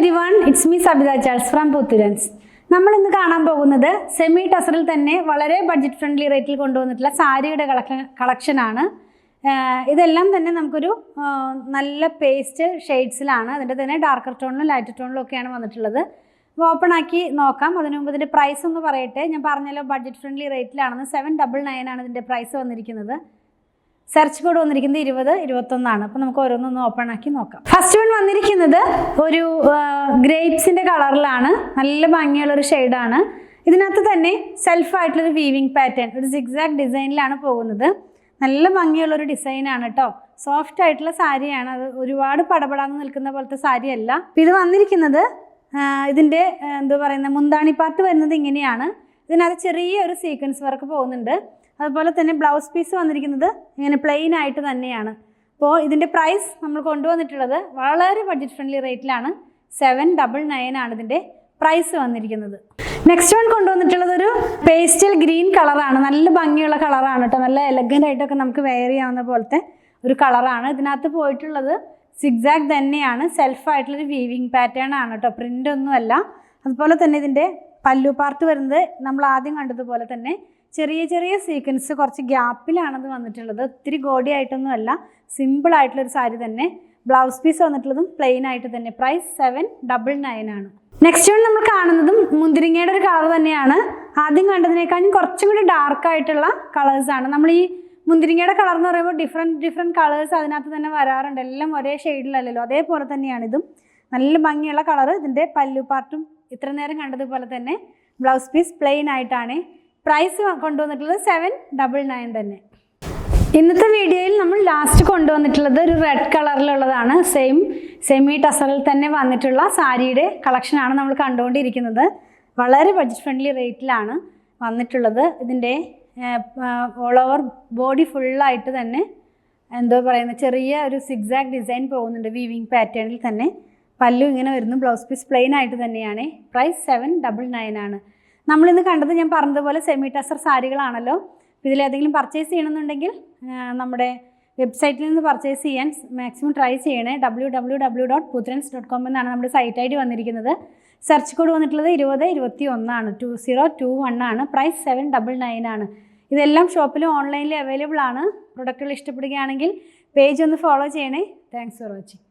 everyone, it's me Sabitha Charles from Puthurans. നമ്മൾ ഇന്ന് കാണാൻ പോകുന്നത് സെമി ടസറിൽ തന്നെ വളരെ ബഡ്ജറ്റ് ഫ്രണ്ട്ലി റേറ്റിൽ കൊണ്ടുവന്നിട്ടുള്ള സാരിയുടെ കളക്ഷൻ ആണ്. ഇതെല്ലാം തന്നെ നമുക്കൊരു നല്ല പേസ്റ്റ് ഷെയ്ഡ്സിലാണ്. അതിൻ്റെ തന്നെ ഡാർക്കർ ടോണിലും ലൈറ്റർ ടോണിലും ഒക്കെയാണ് വന്നിട്ടുള്ളത്. ഓപ്പൺ ആക്കി നോക്കാം. അതിനു മുമ്പ് ഇതിൻ്റെ പ്രൈസ് ഒന്ന് പറയട്ടെ. ഞാൻ പറഞ്ഞല്ലോ ബഡ്ജറ്റ് ഫ്രണ്ട്ലി റേറ്റിലാണെന്ന്. 799 ആണ് ഇതിൻ്റെ പ്രൈസ് വന്നിരിക്കുന്നത്. സെർച്ച് കോഡ് വന്നിരിക്കുന്നത് 2021. അപ്പോൾ നമുക്ക് ഓരോന്നൊന്ന് ഓപ്പൺ ആക്കി നോക്കാം. ഫസ്റ്റ് വൺ വന്നിരിക്കുന്നത് ഒരു ഗ്രേപ്സിൻ്റെ കളറിലാണ്. നല്ല ഭംഗിയുള്ളൊരു ഷെയ്ഡാണ്. ഇതിനകത്ത് തന്നെ സെൽഫായിട്ടുള്ളൊരു വീവിങ് പാറ്റേൺ, ഒരു സിഗ്സാഗ് ഡിസൈനിലാണ് പോകുന്നത്. നല്ല ഭംഗിയുള്ളൊരു ഡിസൈനാണ് കേട്ടോ. സോഫ്റ്റ് ആയിട്ടുള്ള സാരിയാണ്. അത് ഒരുപാട് പടപടാന്ന് നിൽക്കുന്ന പോലത്തെ സാരിയല്ല. ഇത് വന്നിരിക്കുന്നത് ഇതിൻ്റെ എന്താ പറയുന്നത്, മുന്താണി പാർട്ട് വരുന്നത് ഇങ്ങനെയാണ്. ഇതിനകത്ത് ചെറിയൊരു സീക്വൻസ് വർക്ക് പോകുന്നുണ്ട്. അതുപോലെ തന്നെ ബ്ലൗസ് പീസ് വന്നിരിക്കുന്നത് ഇങ്ങനെ പ്ലെയിൻ ആയിട്ട് തന്നെയാണ്. അപ്പോൾ ഇതിൻ്റെ പ്രൈസ് നമ്മൾ കൊണ്ടുവന്നിട്ടുള്ളത് വളരെ ബഡ്ജറ്റ് ഫ്രണ്ട്ലി റേറ്റിലാണ്. 799 ആണ് ഇതിൻ്റെ പ്രൈസ് വന്നിരിക്കുന്നത്. നെക്സ്റ്റ് വൺ കൊണ്ടുവന്നിട്ടുള്ളത് ഒരു പേസ്റ്റൽ ഗ്രീൻ കളറാണ്. നല്ല ഭംഗിയുള്ള കളറാണ് കേട്ടോ. നല്ല എലഗൻ്റ് ആയിട്ടൊക്കെ നമുക്ക് വെയർ ചെയ്യാവുന്ന പോലത്തെ ഒരു കളറാണ്. ഇതിനകത്ത് പോയിട്ടുള്ളത് സിഗ്സാഗ് തന്നെയാണ്. സെൽഫായിട്ടുള്ളൊരു വീവിങ് പാറ്റേൺ ആണ് കേട്ടോ. പ്രിൻ്റ് ഒന്നുമല്ല. അതുപോലെ തന്നെ ഇതിൻ്റെ പല്ലു പാർട്ട് വരുന്നത് നമ്മൾ ആദ്യം കണ്ടതുപോലെ തന്നെ ചെറിയ ചെറിയ സീക്വൻസ്, കുറച്ച് ഗ്യാപ്പിലാണത് വന്നിട്ടുള്ളത്. ഒത്തിരി ഗോഡി ആയിട്ടൊന്നും അല്ല, സിമ്പിൾ ആയിട്ടുള്ളൊരു സാരി തന്നെ. ബ്ലൗസ് പീസ് വന്നിട്ടുള്ളതും പ്ലെയിൻ ആയിട്ട് തന്നെ. പ്രൈസ് 799 ആണ്. നെക്സ്റ്റ് വൺ നമ്മൾ കാണുന്നതും മുന്തിരിങ്ങയുടെ ഒരു കളർ തന്നെയാണ്. ആദ്യം കണ്ടതിനേക്കാളും കുറച്ചും കൂടി ഡാർക്ക് ആയിട്ടുള്ള കളേഴ്സാണ്. നമ്മൾ ഈ മുന്തിരിങ്ങയുടെ കളർ എന്ന് പറയുമ്പോൾ ഡിഫറെൻറ്റ് കളേഴ്സ് അതിനകത്ത് തന്നെ വരാറുണ്ട്. എല്ലാം ഒരേ ഷെയ്ഡിലല്ലല്ലോ. അതേപോലെ തന്നെയാണ് ഇതും. നല്ല ഭംഗിയുള്ള കളർ. ഇതിൻ്റെ പല്ലു പാർട്ടും ഇത്ര നേരം കണ്ടതുപോലെ തന്നെ. ബ്ലൗസ് പീസ് പ്ലെയിൻ ആയിട്ടാണ്. പ്രൈസ് കൊണ്ടുവന്നിട്ടുള്ളത് 799 തന്നെ. ഇന്നത്തെ വീഡിയോയിൽ നമ്മൾ ലാസ്റ്റ് കൊണ്ടുവന്നിട്ടുള്ളത് ഒരു റെഡ് കളറിലുള്ളതാണ്. സെമി ടസറിൽ തന്നെ വന്നിട്ടുള്ള സാരിയുടെ കളക്ഷനാണ് നമ്മൾ കണ്ടുകൊണ്ടിരിക്കുന്നത്. വളരെ ബഡ്ജറ്റ് ഫ്രണ്ട്ലി റേറ്റിലാണ് വന്നിട്ടുള്ളത്. ഇതിൻ്റെ ഓൾ ഓവർ ബോഡി ഫുള്ളായിട്ട് തന്നെ എന്തോ പറയുന്നത്, ചെറിയ ഒരു സിഗ്സാഗ് ഡിസൈൻ പോകുന്നുണ്ട് വീവിങ് പാറ്റേണിൽ തന്നെ. പല്ലു ഇങ്ങനെ വരുന്നു. ബ്ലൗസ് പീസ് പ്ലെയിൻ ആയിട്ട് തന്നെയാണ്. പ്രൈസ് 799 ആണ്. നമ്മളിന്ന് കണ്ടത് ഞാൻ പറഞ്ഞതുപോലെ സെമി ടസർ സാരികളാണല്ലോ. ഇതിലേതെങ്കിലും പർച്ചേസ് ചെയ്യണമെന്നുണ്ടെങ്കിൽ നമ്മുടെ വെബ്സൈറ്റിൽ നിന്ന് പർച്ചേസ് ചെയ്യാൻ മാക്സിമം ട്രൈ ചെയ്യണേ. www.puthurans.com എന്നാണ് നമ്മുടെ സൈറ്റ് ID വന്നിരിക്കുന്നത്. സെർച്ച് കോഡ് വന്നിട്ടുള്ളത് 2021 ആണ്. 2021 ആണ്. പ്രൈസ് 799 ആണ്. ഇതെല്ലാം ഷോപ്പിലും ഓൺലൈനിലും അവൈലബിൾ ആണ്. പ്രൊഡക്റ്റുകൾ ഇഷ്ടപ്പെടുകയാണെങ്കിൽ പേജ് ഒന്ന് ഫോളോ ചെയ്യണേ. Thanks for watching.